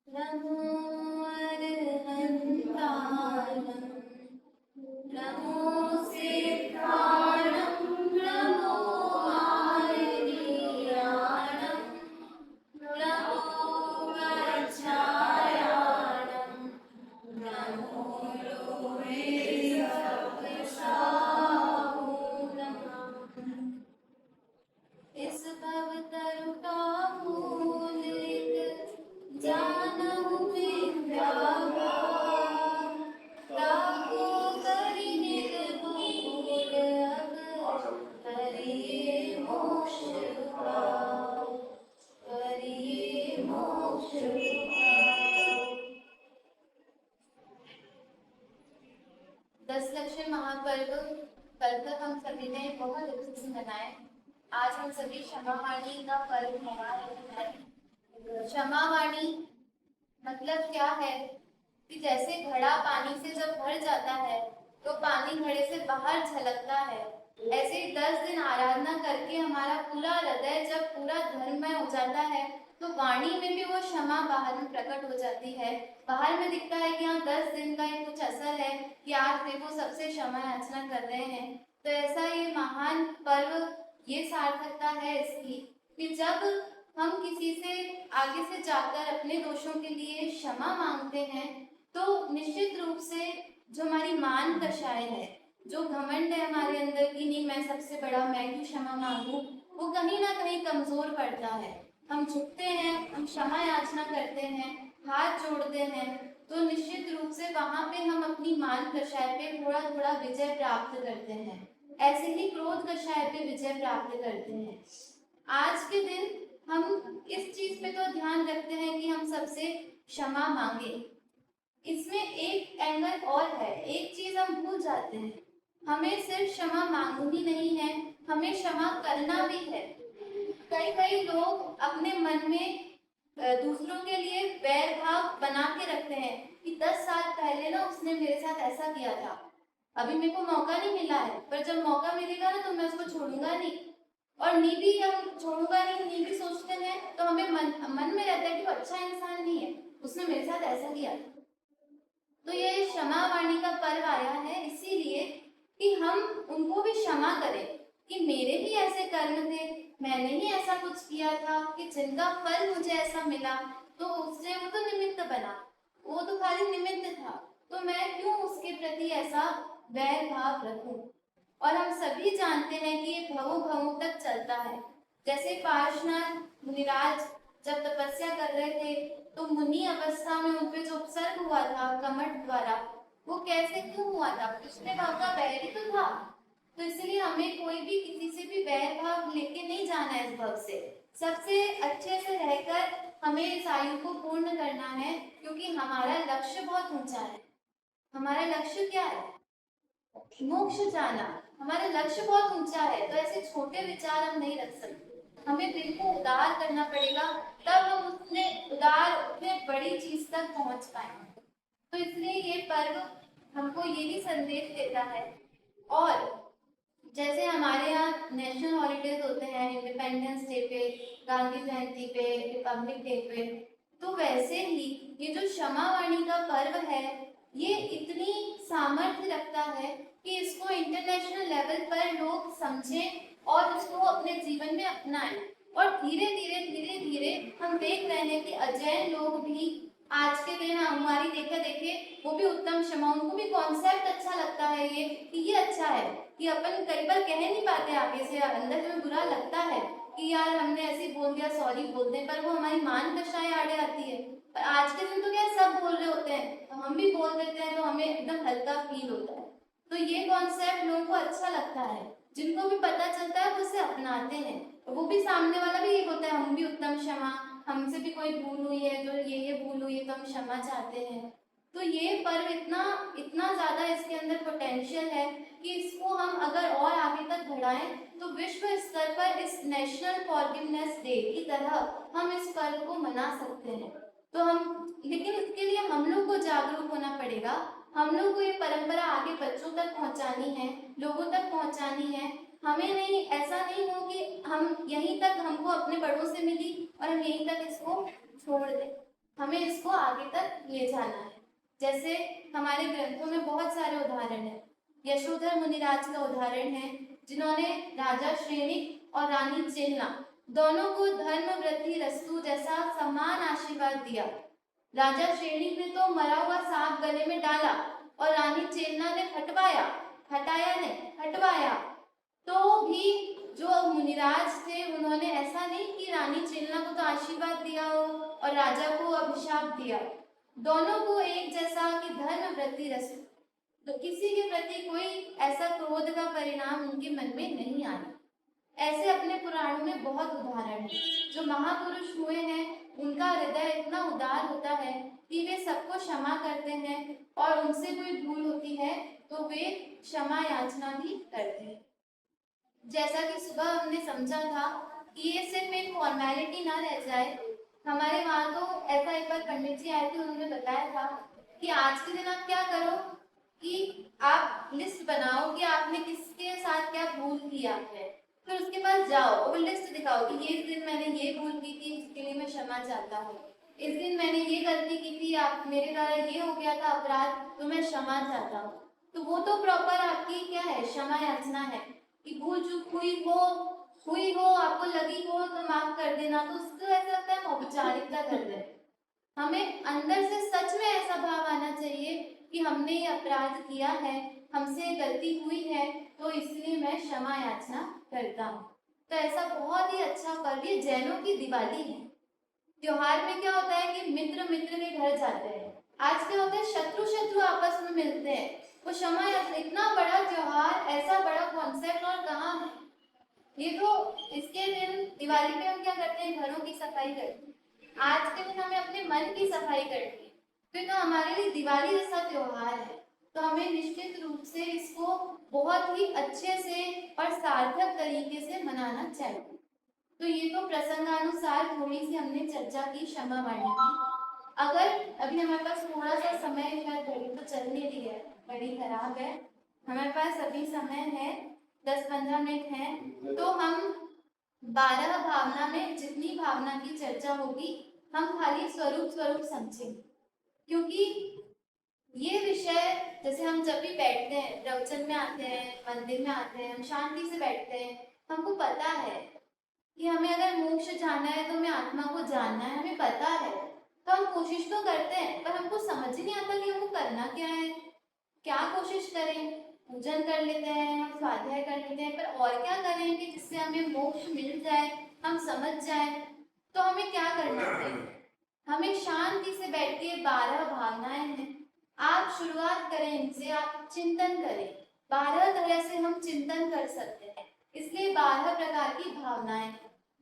नमो अर्हन्ताणं नमो सिद्धाणं नमो आयनीयाणं नमो वज्रायाणं नमो लोहे सहस्राभूषणम्। इस भवतरु का मूल एक जानहु विद्यावान, ताको करि निर्मूल अब करिए मोक्ष उपाय, करिए मोक्ष उपाय। दशलक्ष्मी महापर्व कल तक हम सभी ने बहुत अच्छे से मनाए। आज हम सभी क्षमावाणी का पर्व मना रहे हैं। क्षमावाणी मतलब क्या है कि जैसे घड़ा पानी से जब भर जाता है तो पानी घड़े से बाहर झलकता है, ऐसे ही 10 दिन आराधना करके हमारा पूरा हृदय जब पूरा धर्ममय हो जाता है तो वाणी में भी वो क्षमा बाहर में प्रकट हो जाती है। बाहर में दिखता है कि हाँ 10 दिन का ही कुछ असर है कि आज देखो सबसे क्षमा याचना कर रहे हैं। तो ऐसा ये महान पर्व, ये सार्थकता है इसकी कि जब हम किसी से आगे से जाकर अपने दोषों के लिए क्षमा मांगते हैं तो निश्चित रूप से जो हमारी मान दशाएं है, जो घमंड है हमारे अंदर कि नहीं मैं सबसे बड़ा, मैं क्यों क्षमा मांगू, वो कहीं ना कहीं कमजोर पड़ता है। हम झुकते हैं, हम क्षमा याचना करते हैं, हाथ जोड़ते हैं, तो निश्चित रूप से वहां पे हम अपनी मान कषाय पे थोड़ा थोड़ा विजय प्राप्त करते हैं। ऐसे ही क्रोध कषाय पे विजय प्राप्त करते हैं। आज के दिन हम इस चीज पे तो ध्यान रखते हैं कि हम सबसे क्षमा मांगे। इसमें एक एंगल और है, एक चीज हम भूल जाते हैं, हमें सिर्फ क्षमा मांगनी नहीं है, हमें क्षमा करना भी है। कई लोग अपने मन में दूसरों के लिए वैर भाव बना के रखते हैं कि 10 साल पहले ना उसने मेरे साथ ऐसा किया था, अभी मेरे को मौका नहीं मिला है, पर जब मौका मिलेगा ना तो मैं उसको छोड़ूंगा नहीं। और नी भी हम छोड़ूंगा नहीं, नी भी सोचते हैं तो हमें मन में रहता है कि वो अच्छा इंसान नहीं है, उसने मेरे साथ ऐसा किया था। तो ये क्षमा वाणी का पर्व आया है इसीलिए कि हम उनको भी क्षमा करें कि मेरे भी ऐसे कर्म थे, मैंने ही ऐसा कुछ किया था कि जिनका फल मुझे ऐसा मिला, तो उससे वो तो निमित्त बना, वो तो खाली निमित्त था, तो मैं क्यों उसके प्रति ऐसा वैर भाव रखूं। और हम सभी जानते हैं कि ये भवों भवों तक चलता है। जैसे पार्श्वनाथ मुनिराज जब तपस्या कर रहे थे तो मुनि अवस्था में उन पे जो उपसर्ग हुआ था कमठ द्वारा, वो कैसे क्यों हुआ था, पिछले भाव का वैर ही तो था। तो इसलिए हमें कोई भी किसी से भी वैर भाव लेके नहीं जाना है इस भव से, सबसे अच्छे से रहकर हमें इस आयु को पूर्ण करना है, क्योंकि हमारा लक्ष्य बहुत ऊंचा है। हमारा लक्ष्य क्या है? मोक्ष जाना। हमारा लक्ष्य बहुत ऊंचा है, तो ऐसे छोटे विचार हम नहीं रख सकते, हमें दिल को उदार करना पड़ेगा, तब हम उतने उदार उतने बड़ी चीज तक पहुंच पाएंगे। तो इसलिए ये पर्व हमको ये भी संदेश देता है। और जैसे हमारे यहाँ नेशनल हॉलीडेज होते हैं, इंडिपेंडेंस डे पे, गांधी जयंती पे, रिपब्लिक डे पे, तो वैसे ही ये जो क्षमा वाणी का पर्व है ये इतनी सामर्थ्य रखता है कि इसको इंटरनेशनल लेवल पर लोग समझें और उसको अपने जीवन में अपनाएं। और धीरे धीरे हम देख रहे हैं कि अजैन लोग भी आज के दिन हमारी देखे देखे वो भी उत्तम क्षमा, उनको भी कॉन्सेप्ट अच्छा लगता है ये कि ये अच्छा है कि अपन कई बार कह नहीं पाते आगे से, अंदर में बुरा लगता है कि यार हमने ऐसे बोल दिया, सॉरी बोल दें, पर वो हमारी मान दशाएं आड़े आती है। पर आज के दिन तो क्या सब बोल रहे होते हैं, तो हम भी बोल देते हैं, तो हमें एकदम हल्का फील होता है। तो ये कॉन्सेप्ट लोगों को अच्छा लगता है, जिनको भी पता चलता है वो उसे अपनाते हैं, वो भी सामने वाला भी ये होता है हम भी उत्तम क्षमा, हमसे भी कोई भूल हुई है तो ये भूल हुई है तो हम क्षमा चाहते हैं। तो ये पर्व इतना इतना ज्यादा इसके अंदर पोटेंशियल है कि इसको हम अगर और आगे तक बढ़ाएं तो विश्व स्तर पर इस नेशनल फॉरगिवनेस डे की तरह हम इस पर्व को मना सकते हैं। तो हम, लेकिन इसके लिए हम लोग को जागरूक होना पड़ेगा, हम लोग को ये परंपरा आगे बच्चों तक पहुंचानी है, लोगों तक पहुंचानी है। हमें नहीं, ऐसा नहीं हो कि हम यहीं तक हमको अपने बड़ों से मिली और हम यहीं तक इसको छोड़ दें। हमें इसको आगे तक ले जाना है। जैसे हमारे ग्रंथों में बहुत सारे उदाहरण हैं। यशोधर मुनिराज का उदाहरण है, जिन्होंने राजा श्रेणिक और रानी चेलना दोनों को धर्म वृद्धि रस्तु जैसा समान आशीर्वाद दिया। राजा श्रेणिक ने तो मरा हुआ सांप गले में डाला और रानी चेलना ने हटाया नहीं, हटवाया। तो भी जो मुनिराज थे उन्होंने ऐसा नहीं कि रानी चेलना को तो आशीर्वाद दिया हो और राजा को अभिशाप दिया। दोनों को एक जैसा कि धर्म वृद्धि रस्तु, तो किसी के प्रति कोई ऐसा क्रोध का परिणाम उनके मन में नहीं आया। ऐसे अपने पुराणों में बहुत उदाहरण हैं। जो महापुरुष हुए हैं उनका हृदय इतना उदार होता है कि वे सबको क्षमा करते हैं और उनसे कोई भूल होती है तो वे क्षमा याचना भी करते हैं। जैसा कि सुबह हमने समझा था कि ये सिर्फ एक फॉर्मेलिटी ना रह जाए। हमारे वहाँ तो ऐसा एक बार पंडित जी आए थे, उन्होंने बताया था कि आज के दिन आप क्या करो कि आप लिस्ट बनाओ कि आपने किसके साथ क्या भूल किया है, फिर उसके पास जाओ और लिस्ट दिखाओ कि ये दिन मैंने ये भूल की थी, इसके लिए मैं क्षमा चाहता हूँ। इस दिन मैंने ये गलती की थी, आप मेरे द्वारा ये हो गया था अपराध, तो मैं क्षमा चाहता हूँ। तो वो तो प्रॉपर आपकी क्या है, क्षमा याचना है कि भूल चूक हुई हो आपको लगी हो तो माफ कर देना। तो उसको ऐसा लगता है औपचारिकता कर रहे हैं। हमें अंदर से सच में ऐसा भाव आना चाहिए कि हमने ये अपराध किया है, हमसे गलती हुई है, तो इसलिए मैं क्षमा याचना करता हूँ। तो ऐसा बहुत ही अच्छा पर्व, ये जैनों की दिवाली है। त्योहार में क्या होता है कि मित्र मित्र के घर जाते हैं, आज क्या होता है शत्रु आपस में मिलते हैं। वो क्षमा याचना, इतना बड़ा त्योहार, ऐसा बड़ा कॉन्सेप्ट और कहाँ है ये। तो इसके दिन दिवाली पे हम क्या करते हैं, घरों की सफाई करते हैं। आज के दिन हमें अपने मन की सफाई करनी है। फिर तो हमारे लिए दिवाली जैसा त्योहार है, तो हमें निश्चित रूप से इसको बहुत ही अच्छे से और सार्थक तरीके से मनाना चाहिए। तो ये तो प्रसंगानुसार थोड़ी सी हमने चर्चा की क्षमा वाणी की। अगर अभी हमारे पास थोड़ा सा समय है, शायद घड़ी तो चल नहीं रही है, घड़ी खराब है, हमारे पास अभी समय है 10-15 मिनट है, तो हम 12 भावना में जितनी भावना की चर्चा होगी हम खाली स्वरूप समझेंगे। क्योंकि ये विषय, जैसे हम जब भी बैठते हैं, प्रवचन में आते हैं, मंदिर में आते हैं, हम शांति से बैठते हैं, हमको पता है कि हमें अगर मोक्ष जाना है तो हमें आत्मा को जानना है, हमें पता है, तो हम कोशिश तो करते हैं, पर हमको समझ ही नहीं आता कि हमको करना क्या है, क्या कोशिश करें। पूजन कर लेते हैं, हम स्वाध्याय कर लेते हैं, पर और क्या करेंगे जिससे हमें मोक्ष मिल जाए, हम समझ जाए। तो हमें क्या करना चाहिए, हमें शांति से बैठ के 12 भावनाएं हैं, आप शुरुआत करें इनसे, आप चिंतन करें। 12 तरह से हम चिंतन कर सकते हैं, इसलिए 12 प्रकार की भावनाएं।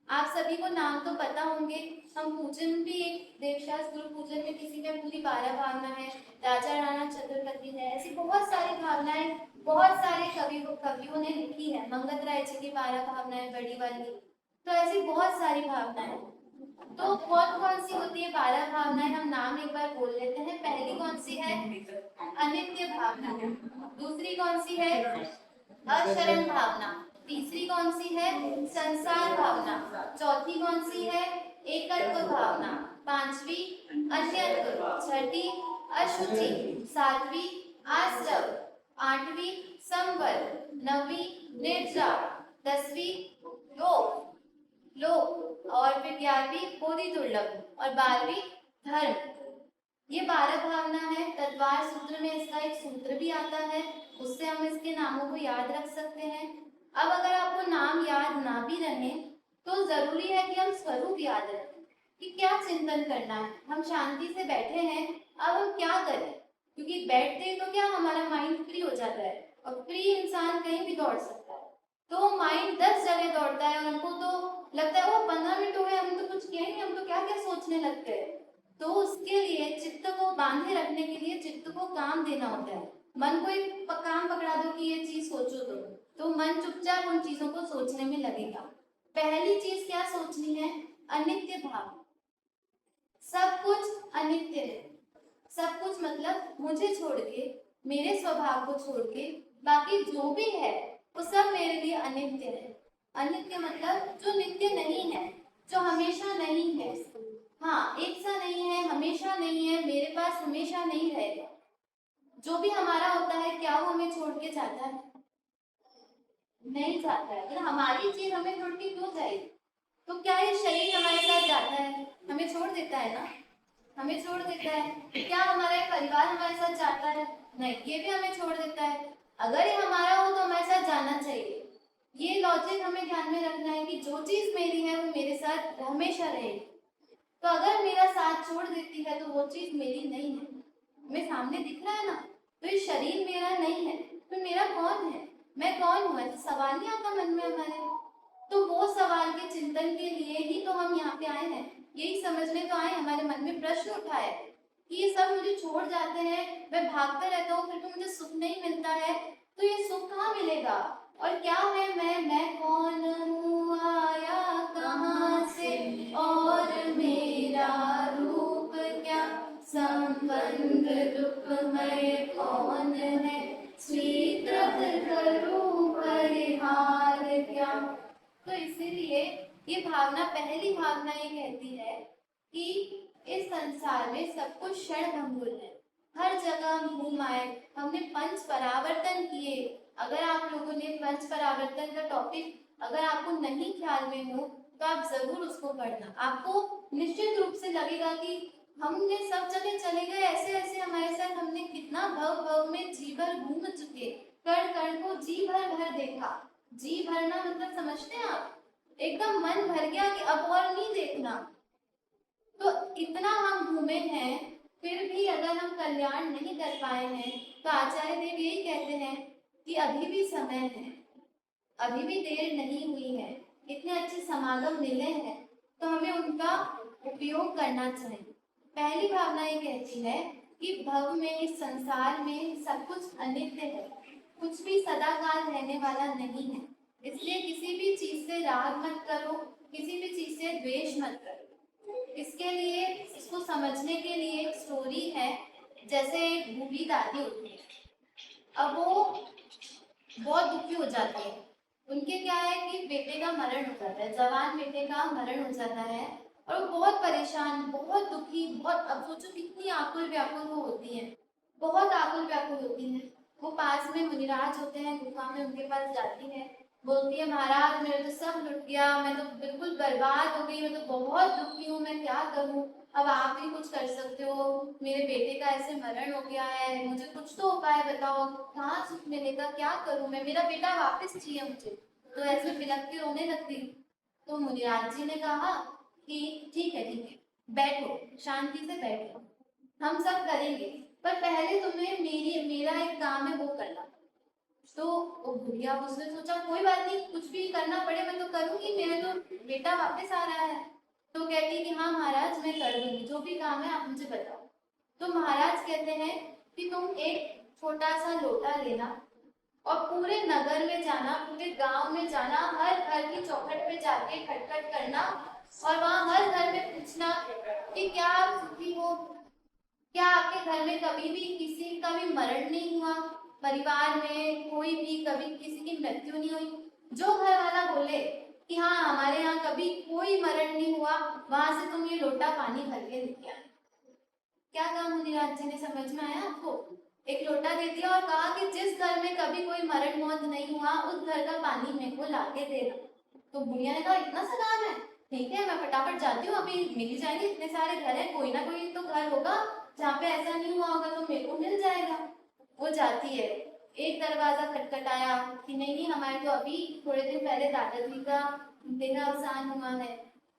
आप सभी को नाम तो पता होंगे, हम पूजन भी एक देवशास्त्र गुरु पूजन में किसी में पूरी 12 भावना है, राजा राणा चतुर्पति है, ऐसी बहुत सारी भावनाएं बहुत सारे कवियों ने लिखी है। मंगत राय जी की 12 भावनाएं बड़ी वाली, तो ऐसी बहुत सारी भावनाएं। तो कौन सी होती है 12 भावनाएं, हम नाम एक बार बोल लेते हैं। पहली कौन सी है, अनित्य भावना। दूसरी कौन सी है, अशरण भावना। तीसरी कौन सी है, संसार भावना। चौथी कौन सी है, एकत्व भावना। पांचवी अन्यत्व। छठी अशुचि। सातवीं आश्रव। आठवीं संवर। नवीं निर्जरा। 10वीं लोक और फिर 11वीं बोधि दुर्लभ और 12वीं धर्म। ये 12 भावना है। तत्वार सूत्र में इसका एक सूत्र भी आता है, उससे हम इसके नामों को याद रख सकते हैं। अब अगर आपको नाम याद ना भी रहे तो जरूरी है कि हम स्वरूप याद रखें कि क्या चिंतन करना है। हम शांति से बैठे हैं, अब हम क्या करें, क्योंकि बैठते ही तो क्या हमारा माइंड फ्री हो जाता है, और फ्री इंसान कहीं भी दौड़ सकता है। तो माइंड 10 जगह दौड़ता है और हमको तो लगता है वो 15 मिनट हो गए, हम तो कुछ किया ही नहीं, हम तो क्या क्या सोचने लगते हैं। तो उसके लिए चित्त को बांधे रखने के लिए चित्त को काम देना होता है। मन को एक काम पकड़ा दो कि ये चीज सोचो, तो मन चुपचाप उन चीजों को सोचने में लगेगा। पहली चीज क्या सोचनी है, अनित्य भाव। सब कुछ अनित्य है, सब कुछ मतलब मुझे छोड़ के, मेरे स्वभाव को छोड़ के बाकी जो भी है वो सब मेरे लिए अनित्य है। अनित्य मतलब जो नित्य नहीं है, जो हमेशा नहीं है, हाँ एक सा नहीं है, हमेशा नहीं है, मेरे पास हमेशा नहीं रहेगा। जो भी हमारा होता है क्या वो हमें छोड़ के जाता है? नहीं जाता है। अगर हमारी चीज हमें छोड़ के क्यों जाएगी? तो क्या ये शरीर हमारे साथ जाता है, हमें छोड़ देता है ना, हमें छोड़ देता है। क्या हमारा ये परिवार हमारे साथ जाता है? नहीं, ये भी हमें छोड़ देता है। अगर ये हमारा हो तो हमारे साथ जाना चाहिए। ये लॉजिक हमें ध्यान में रखना है कि जो चीज मेरी है वो मेरे साथ हमेशा रहेगी। तो अगर मेरा साथ छोड़ देती है तो वो चीज मेरी नहीं है। हमें सामने दिख रहा है ना, तो ये शरीर मेरा नहीं है, तो मेरा कौन है, मैं कौन हूँ? ऐसा सवाल नहीं आता मन में हमारे। तो वो सवाल के चिंतन के लिए ही तो हम यहाँ पे आए हैं, यही समझने तो आए, हमारे मन में प्रश्न उठा है कि ये सब मुझे छोड़ जाते हैं, मैं भागता रहता हूँ, फिर भी मुझे सुख नहीं मिलता है, तो ये सुख कहाँ मिलेगा? और क्या है मैं कौन हूँ, आया कहाँ से, और मेरा रूप क्या, संबंध दुखमय कौन है, स्वीकृत करूँ परिहार क्या। तो इसीलिए ये भावना, पहली भावना ये कहती है कि इस संसार में सब कुछ क्षण भंगुर है, हर जगह हम घूम आए, हमने पंच परावर्तन किए। अगर आप लोगों ने पंच परावर्तन का टॉपिक अगर आपको नहीं ख्याल में हो तो आप जरूर उसको पढ़ना। आपको निश्चित रूप से लगेगा कि हमने सब जगह चले गए, ऐसे ऐसे हमारे साथ हमने कितना भव भव में जी भर घूम चुके, कण कण को जी भर भर देखा। जी भरना मतलब समझते हैं आप? एकदम मन भर गया कि अब और नहीं देखना। तो इतना हम घूमे हैं, फिर भी अगर हम कल्याण नहीं कर पाए हैं तो आचार्य देव यही कहते हैं कि अभी भी समय है, अभी भी देर नहीं हुई है, इतने अच्छे समागम मिले हैं तो हमें उनका उपयोग करना चाहिए। पहली भावना ये कहती है कि भव में, इस संसार में सब कुछ अनित्य है, कुछ भी सदाकाल रहने वाला नहीं है। इसलिए किसी भी चीज से राग मत करो, किसी भी चीज से द्वेष मत करो। इसके लिए, इसको समझने के लिए एक स्टोरी है। जैसे एक बूढ़ी दादी होती है, अब वो बहुत दुखी हो जाती है। उनके क्या है कि बेटे का मरण हो जाता है, जवान बेटे का मरण हो जाता है, और वो बहुत परेशान, बहुत दुखी, बहुत, अब सोचो कितनी आकुल व्याकुल वो होती है, बहुत आकुल व्याकुल होती है। वो पास में मुनिराज होते हैं, गुफा में उनके पास जाती है, बोलती है महाराज मेरा तो सब लुट गया, मैं तो बिल्कुल बर्बाद हो गई, मैं तो बहुत दुखी हूँ, मैं क्या करूँ, अब आप ही कुछ कर सकते हो, मेरे बेटे का ऐसे मरण हो गया है, मुझे कुछ तो उपाय बताओ, कहाँ सुख मिलेगा, क्या करूँ मैं, मेरा बेटा वापस चाहिए मुझे। तो ऐसे बिलख के रोने लगती। तो मुनिराज जी ने कहा कि ठीक है ठीक है, बैठो, शांति से बैठो, हम सब करेंगे, पर पहले तुम्हें मेरा एक काम है वो करना। तो वो बुढ़िया, उसने सोचा कोई बात नहीं, कुछ भी करना पड़े मैं तो करूंगी, मेरा तो बेटा वापस आ रहा है। तो कहती कि हाँ महाराज मैं कर दूंगी, जो भी काम है आप मुझे बताओ। तो महाराज कहते हैं कि तुम एक छोटा सा लोटा लेना और पूरे नगर में जाना, पूरे गांव में जाना, हर घर की चौखट पे जाके खटखट करना और वहां हर घर में पूछना कि क्या आप सुखी हो, क्या आपके घर में कभी भी किसी का भी मरण नहीं हुआ, परिवार में कोई भी कभी किसी की मृत्यु नहीं हुई? जो घर वाला बोले कि हाँ हमारे यहाँ कभी कोई मरण नहीं हुआ, वहां से तुम ये लोटा पानी भर के लेके आना। क्या कहा मुनिराज जी ने, समझ में आया आपको? एक लोटा दे दिया और कहा कि जिस घर में कभी कोई मरण मौत नहीं हुआ उस घर का पानी मेरे को लाके देना। तो बुढ़िया ने कहा इतना सा काम है, ठीक है मैं फटाफट जाती हूँ, अभी मिल ही जाएंगे, इतने सारे घर हैं, कोई ना कोई तो घर होगा जहाँ पे ऐसा नहीं हुआ होगा, तो मेरे को मिल जाएगा। वो जाती है, एक दरवाजा खटखटाया कि नहीं नहीं हमारे तो अभी थोड़े दिन पहले दादाजी का देहावसान हुआ है।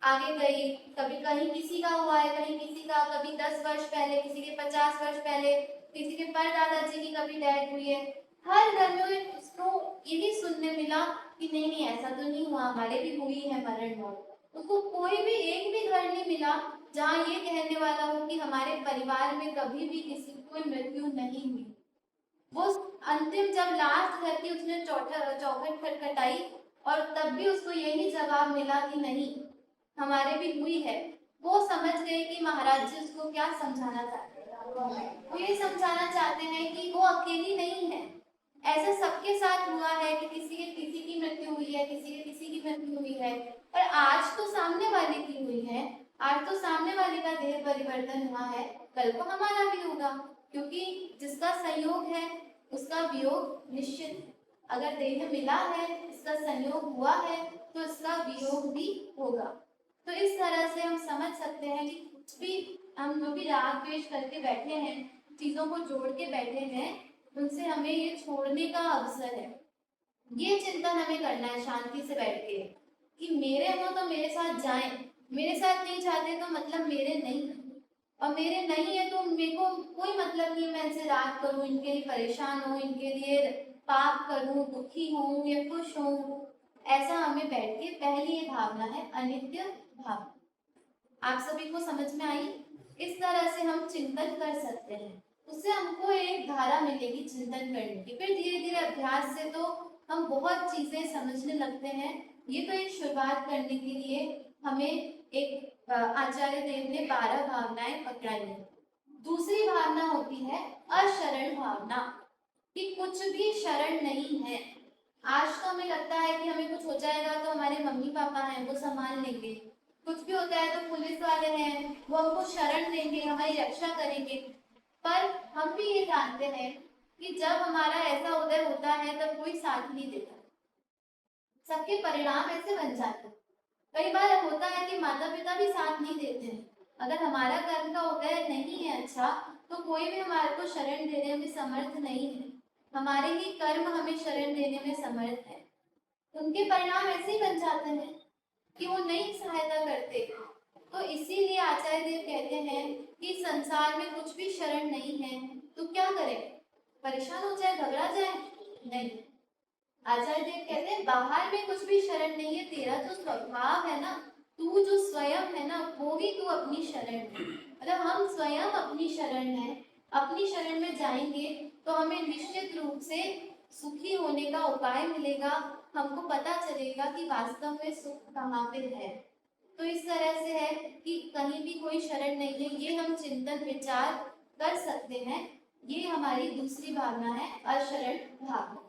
आगे गई, कभी कहीं किसी का हुआ है, कहीं किसी का, कभी 10 वर्ष पहले, किसी के 50 वर्ष पहले, किसी के परदादाजी की कभी डेथ हुई है। हर घर में उसको यही सुनने मिला कि नहीं नहीं ऐसा तो नहीं हुआ, हमारे भी हुई है मरण मौत। उसको कोई भी एक भी घर नहीं मिला जहाँ ये कहने वाला हो कि हमारे परिवार में कभी भी किसी की कोई मृत्यु नहीं हुई। वो अंतिम जब लास्ट घर की उसने चौखट खटखटाई और तब भी उसको यही जवाब मिला कि नहीं हमारे भी हुई है। वो समझ गए कि महाराज जी उसको क्या समझाना चाहते हैं। वो ये समझाना चाहते हैं कि वो अकेली नहीं है, ऐसा सबके साथ हुआ है कि किसी की मृत्यु हुई है, किसी की मृत्यु हुई है, पर आज तो सामने वाले की हुई है, आज तो सामने वाले का देह परिवर्तन हुआ है, कल को हमारा भी होगा, क्योंकि जिसका संयोग है उसका वियोग निश्चित है। अगर देह मिला है, इसका संयोग हुआ है, तो इसका वियोग भी होगा। तो इस तरह से हम समझ सकते हैं कि कुछ भी हम जो भी राग द्वेष करके बैठे हैं, चीजों को जोड़ के बैठे हैं, उनसे हमें ये छोड़ने का अवसर है। ये चिंतन हमें करना है शांति से बैठ के कि मेरे हो तो मेरे साथ जाएं, मेरे साथ नहीं जाते तो मतलब मेरे नहीं है, और मेरे नहीं है तो मेरे को कोई मतलब नहीं मैं इनसे राग करूं, इनके लिए परेशान हूं, इनके लिए पाप करूं, दुखी हूं या खुश हूं। ऐसा हमें बैठ के पहली ये भावना है अनित्य भावना। आप सभी को समझ में आई? इस तरह से हम चिंतन कर सकते हैं, उससे हमको एक धारा मिलेगी चिंतन करने की। फिर धीरे धीरे अभ्यास से तो हम बहुत चीजें समझने लगते हैं। ये तो एक शुरुआत करने के लिए हमें एक आचार्य देव ने 12 भावनाएं पकड़ाई हैं। दूसरी भावना होती है अशरण भावना, कि कुछ भी शरण नहीं है। आज तो हमें लगता है कि हमें कुछ हो जाएगा तो हमारे मम्मी पापा हैं वो संभाल लेंगे, कुछ भी होता है तो पुलिस वाले हैं वो हमको शरण देंगे, हमारी रक्षा करेंगे। पर हम भी ये जानते हैं कि जब हमारा ऐसा उदय होता है तब कोई साथ नहीं देता, सबके परिणाम ऐसे बन जाते हैं। कई बार होता है कि माता पिता भी साथ नहीं देते हैं। अगर हमारा कर्म का उदय नहीं है अच्छा, तो कोई भी हमारे को शरण देने में समर्थ नहीं है। हमारे ही कर्म हमें शरण देने में समर्थ है। उनके परिणाम ऐसे ही बन जाते हैं कि वो नहीं सहायता करते। तो इसीलिए आचार्य देव कहते हैं कि संसार में कुछ भी शरण नहीं है, तो क्या करें? परेशान हो जाए, घबरा जाए? नहीं। आचार्य देव कहते हैं बाहर में कुछ भी शरण नहीं है, तेरा जो स्वभाव है ना, तू जो स्वयं है ना, वो ही तू अपनी शरण है। मतलब हम स्वयं अपनी शरण है, अपनी शरण में जाएंगे तो हमें निश्चित रूप से सुखी होने का उपाय मिलेगा। हमको पता चलेगा कि वास्तव में सुख कहाँ पे है। तो इस तरह से है कि कहीं भी कोई शरण नहीं है, ये हम चिंतन विचार कर सकते हैं। ये हमारी दूसरी भावना है अशरण भावना।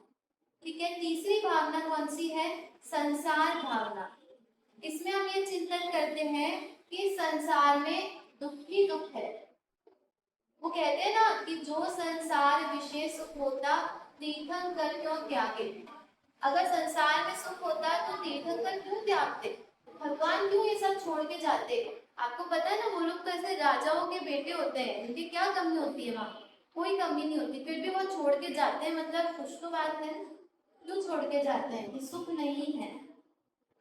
ठीक है, तीसरी भावना कौन सी है? संसार भावना। इसमें हम ये चिंतन करते हैं कि संसार में दुख ही दुख है। वो कहते हैं ना कि जो संसार विषय सुख होता तीर्थंकर क्यों त्यागे। अगर संसार में सुख होता तो तीर्थंकर क्यों त्यागते, भगवान क्यों ये सब छोड़ के जाते? आपको पता है ना, वो लोग तो ऐसे राजाओं के बेटे होते हैं, उनकी क्या कमी होती है? वहाँ कोई कमी नहीं होती, फिर भी वो छोड़ के जाते हैं। मतलब कुछ तो बात है, क्यों छोड़ के जाते हैं? कि सुख नहीं है।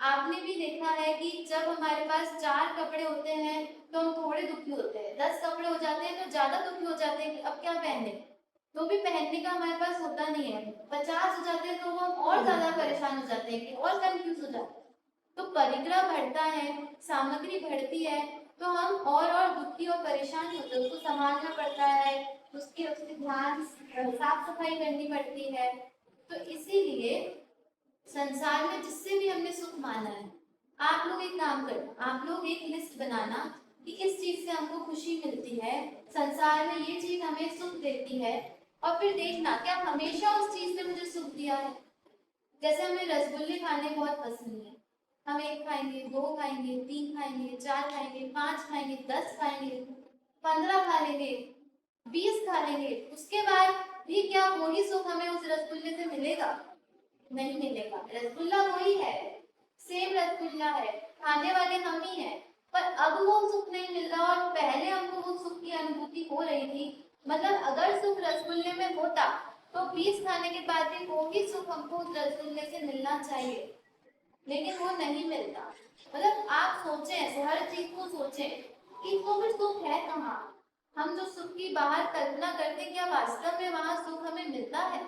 आपने भी देखा है कि जब हमारे पास 4 कपड़े होते हैं तो हम थोड़े दुखी होते हैं, 10 कपड़े हो जाते हैं तो ज्यादा दुखी हो जाते हैं कि अब क्या पहने, तो भी पहनने का हमारे पास होता नहीं है। 50 हो जाते हैं तो हम और ज्यादा परेशान हो जाते हैं कि और कंफ्यूज हो जाते हैं। तो परिग्रह बढ़ता है, सामग्री बढ़ती है, तो हम और दुखी और परेशान होते हैं। उसको संभालना पड़ता है, उसके ध्यान साफ सफाई करनी पड़ती है। तो इसीलिए संसार में जिससे भी हमने सुख माना है, आप लोग एक काम करो, आप लोग एक लिस्ट बनाना कि किस चीज से हमको खुशी मिलती है, संसार में ये चीज हमें सुख देती है, और फिर देखना क्या हमेशा उस चीज ने मुझे सुख दिया है। जैसे हमें रसगुल्ले खाने बहुत पसंद है, हम 1 खाएंगे, 2 खाएंगे, 3 खाएंगे, 4 खाएंगे, 5 खाएंगे, 10 खाएंगे, 15 खा लेंगे, 20 खा लेंगे, उसके बाद भी क्या वही सुख हमें उस रसगुल्ले से मिलेगा? नहीं मिलेगा। रसगुल्ला वही है, सेम रसगुल्ला है, खाने वाले हम ही हैं, पर अब वो सुख नहीं मिल रहा और पहले हमको वो सुख की अनुभूति हो रही थी। मतलब अगर सुख रसगुल्ले में होता तो 20 खाने के बाद भी वो ही सुख हमको उस रसगुल्ले से मिलना चाहिए, लेकिन वो नहीं मिलता। मतलब आप सोचें, ऐसे हर चीज को सोचें कि वो फिर सुख है कहाँ? हम जो सुख की बाहर कल्पना करते हैं, क्या वास्तव में वहां सुख हमें मिलता है?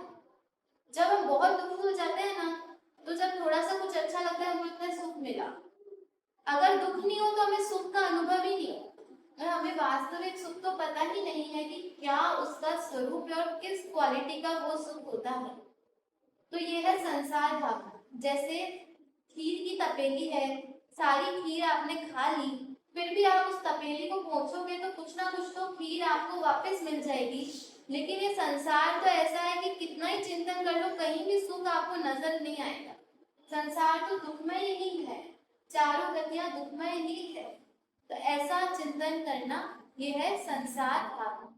जब हम बहुत दुखी हो जाते हैं ना, तो जब थोड़ा सा कुछ अच्छा लगता है, हमें लगता है सुख मिला। अगर दुख नहीं हो तो हमें सुख का अनुभव ही नहीं हो, और हमें वास्तविक सुख तो पता ही नहीं है कि क्या उसका स्वरूप है और किस क्वालिटी का वो सुख होता है। तो ये है संसार भावना। जैसे खीर की तपेली है, सारी खीर आपने खा ली, फिर भी आप उस तपेली को पोंछोगे तो कुछ ना कुछ तो खीर आपको वापस मिल जाएगी। लेकिन ये संसार तो ऐसा है कि कितना ही चिंतन कर लो, कहीं भी सुख आपको नजर नहीं आएगा। संसार तो दुखमय ही है, चारों गतियां दुखमय ही है। तो ऐसा चिंतन करना ये है संसार भावना।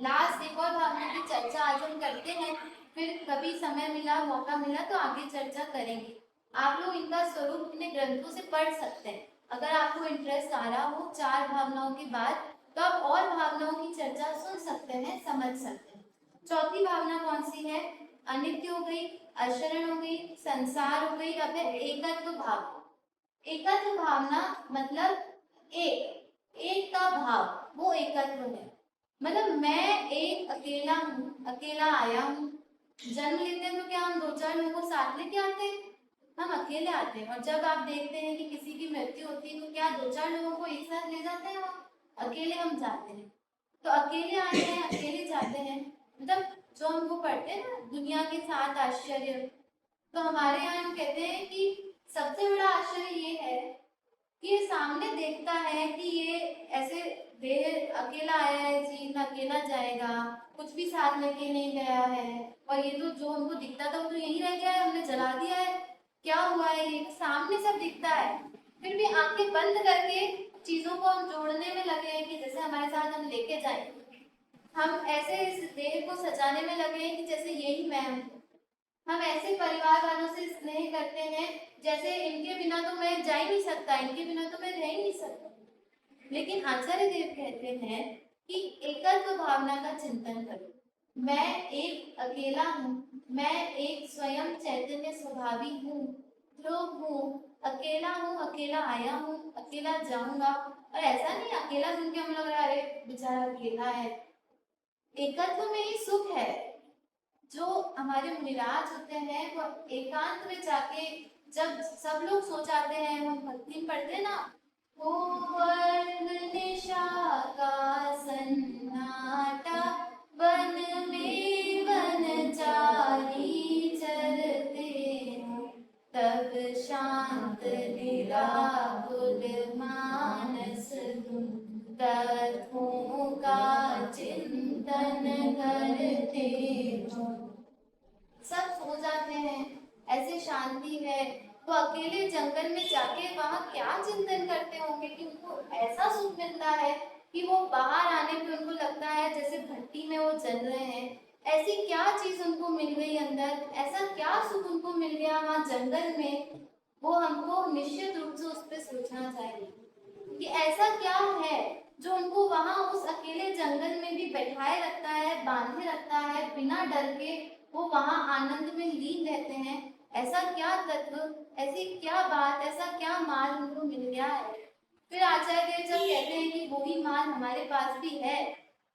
लास्ट एक और भावना की चर्चा आज हम करते हैं, फिर कभी समय मिला मौका मिला तो आगे चर्चा करेंगे। आप लोग इनका स्वरूप अपने ग्रंथों से पढ़ सकते हैं। अगर आपको इंटरेस्ट आ रहा हो 4 भावनाओं के बाद, तो आप और भावनाओं की चर्चा सुन सकते हैं, समझ सकते हैं। चौथी भावना कौन सी है? अनित्य हो गई, अशरण हो गई, संसार हो गई, अब है एकत्व भाव। एकत्व भावना मतलब एक का भाव, वो एकत्व है। मतलब मैं एक अकेला हूँ, अकेला आया हूँ। जन्म लेते हैं तो क्या हम 2-4 लोगों को साथ लेके आते हैं? हम अकेले आते हैं। और जब आप देखते हैं कि किसी की मृत्यु होती है तो क्या 2-4 लोगों को एक साथ ले जाते हैं? अकेले हम जाते हैं। तो अकेले आते हैं, अकेले जाते हैं। मतलब जो हमको पढ़ते हैं ना, दुनिया के 7 आश्चर्य, तो हमारे यहाँ हम कहते हैं कि सबसे बड़ा आश्चर्य ये है कि ये सामने देखता है कि ये ऐसे देह अकेला आया है, जीवन अकेला जाएगा, कुछ भी साथ लेके नहीं गया है। और ये तो जो हमको दिखता था वो तो यहीं रह गया है, हमने जला दिया है, क्या हुआ है? ये सामने सब दिखता है, फिर भी आंखें बंद करके चीजों को हम जोड़ने में लगे हैं कि जैसे हमारे साथ हम लेके जाए। हम ऐसे इस देह को सजाने में लगे हैं कि जैसे यही मैं हूँ। हम ऐसे परिवार वालों से स्नेह करते हैं जैसे इनके बिना तो मैं जा ही नहीं सकता, इनके बिना तो मैं रह ही नहीं सकता। लेकिन आचार्य देव कहते हैं कि एकत्व भावना का चिंतन करो। मैं एक अकेला हूँ, मैं एक स्वयं चैतन्य स्वभावी हूँ, जो हूँ अकेला हूँ, अकेला आया हूँ, अकेला जाऊंगा। और ऐसा नहीं अकेला सुन के हम लोग अरे बेचारा अकेला है। एकत्व में ही सुख है। जो हमारे मुनिराज होते हैं वो एकांत में जाके, जब सब लोग सो जाते हैं, हम भक्ति में पढ़ते हैं ना, ओ वर्ण निशा का सन्नाटा, वन में वनचारी चरते हो, तब शांत निराकुल मानस तुम, तत्वों का चिंतन करते हो। सब सो जाते हैं, ऐसे शांति है। वो अकेले जंगल में जाके वहां क्या चिंतन करते होंगे कि उनको ऐसा सुख मिलता है कि वो बाहर आने पे उनको लगता है जैसे भट्टी में वो जल रहे हैं। ऐसी क्या चीज उनको मिल गई अंदर, ऐसा क्या सुख उनको मिल गया वहां जंगल में, वो हमको निश्चित रूप से उस पर सोचना चाहिए कि ऐसा क्या है जो उनको वहां उस अकेले जंगल में भी बैठाए रखता है, बांधे रखता है, बिना डर के वो वहां आनंद में लीन रहते हैं। ऐसा क्या तत्व, ऐसी क्या बात, ऐसा क्या माल उनको मिल गया है? फिर आचार्य देव जब कहते हैं कि वही माल हमारे पास भी है,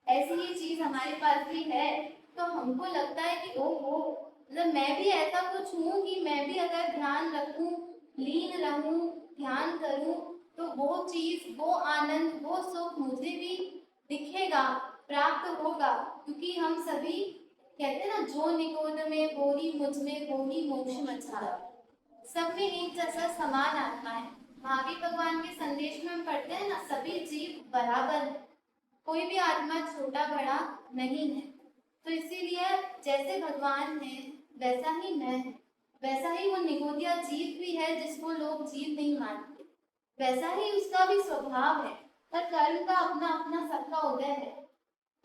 ऐसी ही चीज हमारे पास भी है, तो हमको लगता है कि ओहो, मतलब मैं भी ऐसा कुछ हूँ कि मैं भी अगर ध्यान रखूं, लीन रहूं, ध्यान करूं, तो वो चीज, वो आनंद, वो सुख मुझे भी दिखेगा, प्राप्त होगा। क्योंकि हम सभी कहते हैं ना, जो निकोद में बोरी मुझ में बोरी मोक्ष मचारा, सब में एक जैसा समान आत्मा है। महावीर भगवान के संदेश में हम पढ़ते हैं ना, सभी जीव बराबर है, कोई भी आत्मा छोटा बड़ा नहीं है। तो इसीलिए जैसे भगवान है वैसा ही मैं है, वैसा ही वो निगोदिया जीव भी है जिसको लोग जीव नहीं मानते, वैसा ही उसका भी स्वभाव है। पर कर्म का अपना अपना सबका उदय है।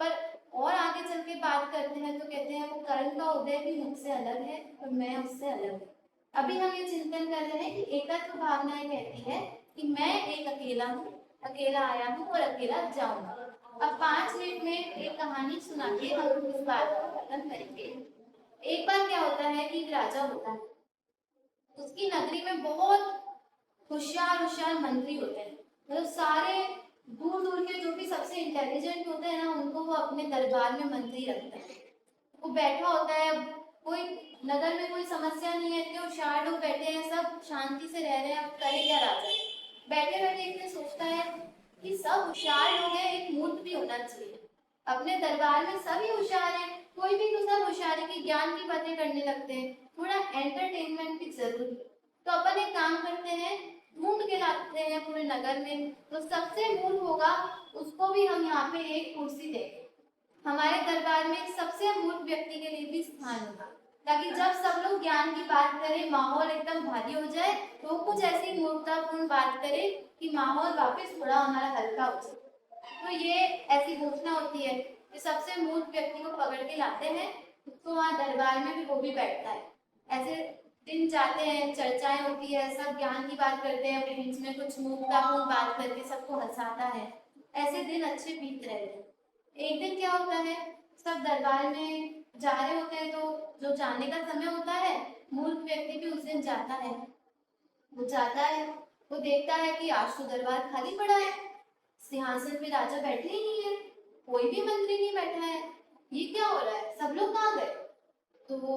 पर और आगे चल के बात करते हैं तो कहते हैं वो कर्म का उदय भी मुझसे अलग है और मैं उससे अलग हूँ। अभी हम ये चिंतन कर रहे हैं कि एकत्व भावना ये कहती है कि मैं एक अकेला हूँ, अकेला आया हूँ और अकेला जाऊंगा। अब 5 मिनट में एक कहानी सुना के हम इस बात को खत्म करेंगे। एक बार क्या होता है कि एक राजा होता है, उसकी नगरी में बहुत होशियार होशियार मंत्री होते हैं। मतलब सारे दूर दूर के जो भी सबसे इंटेलिजेंट होते हैं ना, उनको वो अपने दरबार में मंत्री रखते हैं। वो बैठा होता है, कोई नगर में कोई समस्या नहीं है, इतने होशियार लोग बैठे हैं, सब शांति से रह रहे हैं। अब करे क्या राजा? बैठे बैठे एक दिन सोचता है कि सब होशियार लोग हैं, एक मूर्ख भी होना चाहिए। अपने दरबार में सभी होशियार हैं, कोई भी तो सब होशियारी की ज्ञान की बातें करने लगते हैं, थोड़ा एंटरटेनमेंट की जरूरत है। तो अपन एक काम करते हैं, ढूंढ के लाते हैं पूरे नगर में, तो सबसे मूर्ख होगा उसको भी हम यहाँ पे एक कुर्सी देंगे। हमारे दरबार में सबसे मूर्ख व्यक्ति के लिए भी स्थान होगा, ताकि जब सब लोग ज्ञान की बात करें, माहौल एकदम भारी हो जाए, तो कुछ ऐसी मूर्खतापूर्ण बात करे कि माहौल वापस थोड़ा हमारा हल्का हो जाए। तो ये ऐसी घोषणा होती है कि सबसे मूर्ख व्यक्ति को पकड़ के लाते हैं, उसको वहाँ दरबार में भी वो भी बैठता है। ऐसे दिन जाते हैं, चर्चाएं होती है, सब ज्ञान की बात करते हैं, अपने बीच में कुछ मूर्खतापूर्ण बात करके सबको हंसाता है। ऐसे दिन अच्छे बीत रहे थे। एक दिन क्या होता है, सब दरबार में जा रहे होते हैं, तो जो जाने का समय होता है, मूर्ख व्यक्ति भी उस दिन जाता है। वो जाता है, वो देखता है कि आज तो दरबार खाली पड़ा है, सिंहासन पे राजा बैठे ही नहीं है, कोई भी मंत्री नहीं बैठा है, ये क्या हो रहा है, सब लोग कहाँ गए। तो वो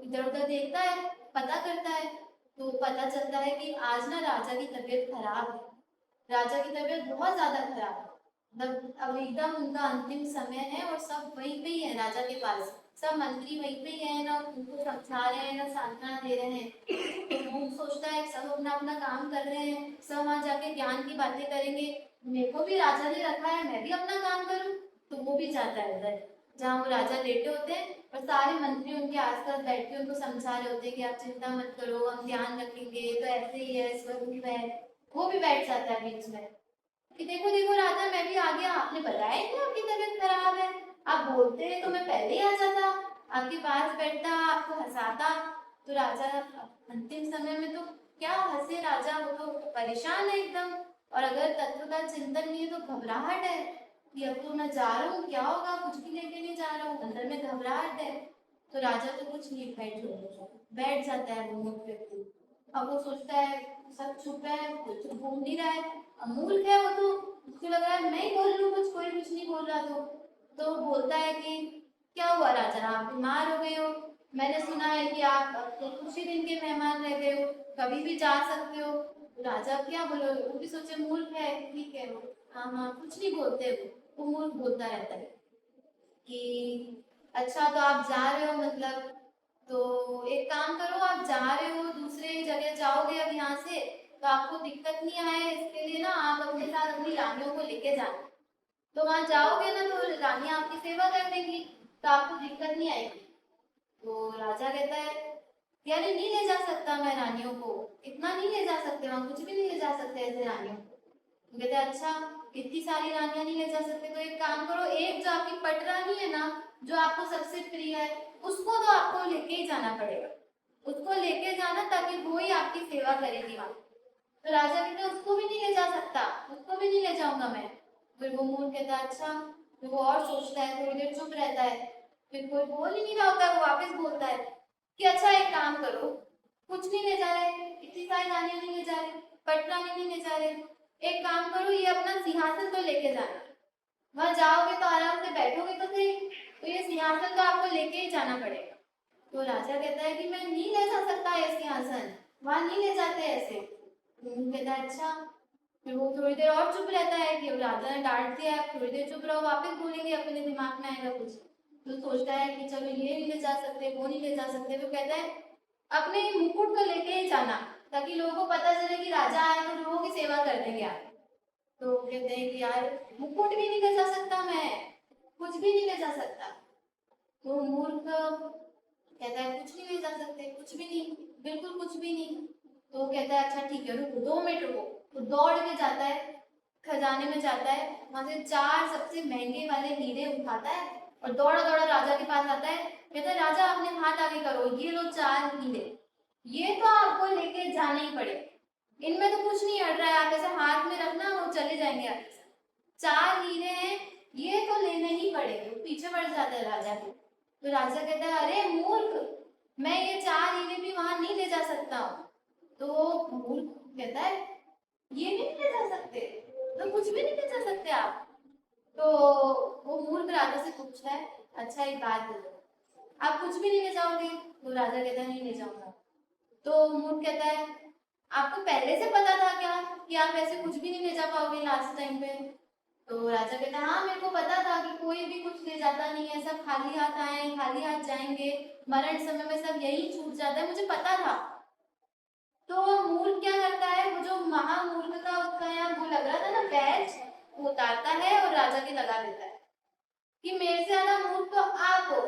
इधर उधर देखता है, पता करता है, तो पता चलता है कि आज ना राजा की तबीयत खराब है। राजा की तबीयत बहुत ज्यादा खराब है, मतलब अब एकदम उनका अंतिम समय है और सब वहीं पे ही है राजा के पास। सब मंत्री वहीं पे ही है, ना उनको समझा रहे हैं ना सांत्वना दे रहे हैं। तो वो सोचता है सब अपना अपना काम कर रहे हैं, सब वहाँ जाके ज्ञान की बातें करेंगे, मेरे को भी राजा ने रखा है, मैं भी अपना काम करूँ। तो वो भी जाता है उधर जहाँ वो राजा लेटे होते हैं, और सारे मंत्री उनके आसपास बैठ के उनको समझा रहे होते हैं कि आप चिंता मत करो, हम ध्यान रखेंगे, तो ऐसे ही है, स्वरूप है। वो भी बैठ जाता है बीच में कि देखो देखो राजा, मैं भी आ गया, आपने बताया ही नहीं आपकी तबीयत खराब है, आप बोलते तो मैं पहले ही आ जाता, आपके पास बैठता, आपको हंसाता। तो राजा अंतिम समय में तो क्या हंसे राजा, वो तो परेशान है एकदम। और अगर तत्व का चिंतन नहीं है तो घबराहट है कि अब तो मैं जा रहा हूँ, क्या होगा, कुछ भी लेके नहीं जा रहा हूँ, अंदर में घबराहट है। तो राजा तो कुछ नहीं, बैठ जाता है वो मूर्ख व्यक्ति। अब वो सोचता है सब चुप है, कुछ बोल नहीं रहा है, मूर्ख है वो, तो उसको लग रहा है मैं ही बोल लूँ कुछ, कोई कुछ नहीं बोल रहा। तो बोलता है कि क्या हुआ राजा, आप बीमार हो गए हो, मैंने सुना है कि आप अब तो कुछ ही दिन के मेहमान रह गए हो, कभी भी जा सकते हो। राजा क्या बोलो, वो भी सोचे मूर्ख है, ठीक है वो, हाँ हाँ, कुछ नहीं बोलते, वो मूर्ख बोलता रहता है कि अच्छा तो आप जा रहे हो, मतलब तो एक काम करो, आप जा रहे हो दूसरे जगह जाओगे अब यहाँ से, तो आपको दिक्कत नहीं आए इसके लिए ना आप अपने साथ अपनी रानियों को लेके जाना। तो वहां जाओगे ना तो रानी आपकी सेवा कर देंगी, तो आपको दिक्कत नहीं आएगी। तो राजा कहता है कि अरे नहीं ले जा सकता मैं रानियों को, इतना नहीं ले जा सकते, वहां कुछ भी नहीं ले जा सकते ऐसे रानियों को। तो कहते हैं अच्छा, इतनी सारी रानियां नहीं ले जा सकते, तो एक काम करो, एक जो आपकी पट रानी है ना, जो आपको सबसे प्रिय है, उसको तो आपको लेके ही जाना पड़ेगा, उसको लेके जाना, ताकि वो ही आपकी सेवा करेगी वहां। तो राजा कहते उसको भी नहीं ले जा सकता, उसको भी नहीं ले जाऊंगा मैं। फिर वो मूर्ख कहता है अच्छा। फिर वो और सोचता है, थोड़ी देर चुप रहता है, फिर कोई बोल ही नहीं रहा होता है, वो वापस बोलता है कि अच्छा एक काम करो, कुछ नहीं ले जा रहे, इतनी सारी रानियां नहीं ले जा रहे, पटरानी नहीं ले जा रहे, एक काम करो, ये अपना सिंहासन तो लेके जाना, वहां जाओगे तो आराम से बैठोगे तो सही, तो ये सिंहासन तो आपको लेके ही जाना पड़ेगा। तो राजा कहता है कि मैं नहीं ले जा सकता ये सिंहासन, वहां नहीं ले जाते ऐसे। कहता है अच्छा। फिर वो थोड़ी देर और चुप रहता है कि अब राजा ने डांट दिया है, थोड़ी देर चुप रहो, वापस बोलेंगे, अपने दिमाग में आएगा कुछ। तो सोचता है कि चलो ये नहीं ले जा सकते, वो नहीं ले जा सकते, तो कहता है अपने मुकुट को लेके ही जाना, ताकि लोगों को पता चले कि राजा आए तो लोगों की सेवा कर देंगे आप। तो कहते हैं कि यार मुकुट भी नहीं ले जा सकता मैं, कुछ भी नहीं ले जा सकता। तो मूर्ख कहता है कुछ नहीं ले जा सकते, कुछ भी नहीं, बिल्कुल कुछ भी नहीं। तो वो कहता है अच्छा ठीक है रुको, 2 मिनट रुको। तो दौड़ के जाता है, खजाने में जाता है, वहां से 4 सबसे महंगे वाले हीरे उठाता है और दौड़ा दौड़ा राजा के पास आता है। कहता है राजा अपने हाथ आगे करो, ये लो 4 हीरे, ये तो आपको लेके जाना ही पड़ेगा, इनमें तो कुछ नहीं हट रहा है, आप ऐसे हाथ में रखना, वो चले जाएंगे आपके साथ। 4 हीरे हैं, ये तो लेने ही पड़ेंगे। पीछे पड़ जाता है राजा को। तो राजा कहता है अरे मूर्ख, मैं ये 4 हीरे भी वहां नहीं ले जा सकता हूँ। तो मूर्ख कहता है ये भी नहीं ले जा सकते, तो कुछ भी नहीं ले जा सकते आप। तो वो मूर्ख राजा से पूछता है अच्छा एक बात बोलो, आप कुछ भी नहीं ले जाओगे। तो राजा कहता है नहीं ले जाऊंगा। तो मूर्ख कहता है आपको पहले से पता था क्या कि आप ऐसे कुछ भी नहीं ले जा पाओगे लास्ट टाइम पे। तो राजा कहता है हाँ मेरे को पता था कि कोई भी कुछ ले जाता नहीं है, सब खाली हाथ आए खाली हाथ जाएंगे, मरण समय में सब यही छूट जाता है, मुझे पता था। तो मूर्ख क्या करता है, वो जो महामूर्ख था उसका यहाँ वो लग रहा था ना बैच, वो उतारता है और राजा के लगा देता है कि मेरे से ज्यादा मूर्ख तो आप हो,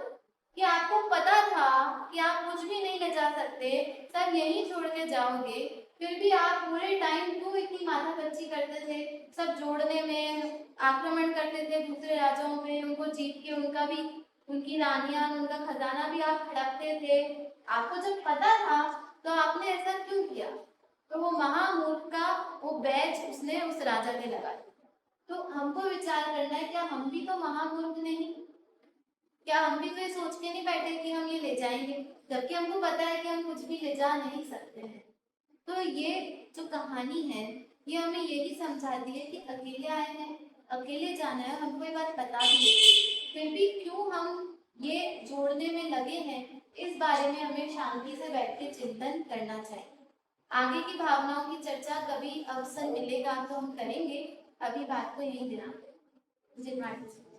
कि आपको पता था कि आप कुछ भी नहीं ले जा सकते, सब यही छोड़ के जाओगे, फिर भी आप पूरे टाइम क्यों इतनी माथापच्ची करते थे, सब जोड़ने में आक्रमण करते थे दूसरे राजाओं पे, उनको जीत के उनका भी, उनकी रानियां, उनका खजाना भी आप हड़पते थे। आपको जब पता था तो आपने ऐसा क्यों किया? तो वो महामूर्ख का वो बैच उसने उस राजा पे लगाया। तो हमको विचार करना है, क्या हम भी तो महामूर्ख नहीं? क्या हम भी तो ये सोच के नहीं बैठे कि हम ये ले जाएंगे, जबकि हमको पता है कि हम कुछ भी ले जा नहीं सकते हैं। तो ये जो कहानी है, ये हमें ये भी समझाती है कि अकेले आए हैं, अकेले जाना है, हमको ये बात पता भी है, फिर भी क्यों हम ये जोड़ने में लगे हैं, इस बारे में हमें शांति से बैठ के चिंतन करना चाहिए। आगे की भावनाओं की चर्चा कभी अवसर मिलेगा तो हम करेंगे, अभी बात को यहीं विराम दें। जय माता दी।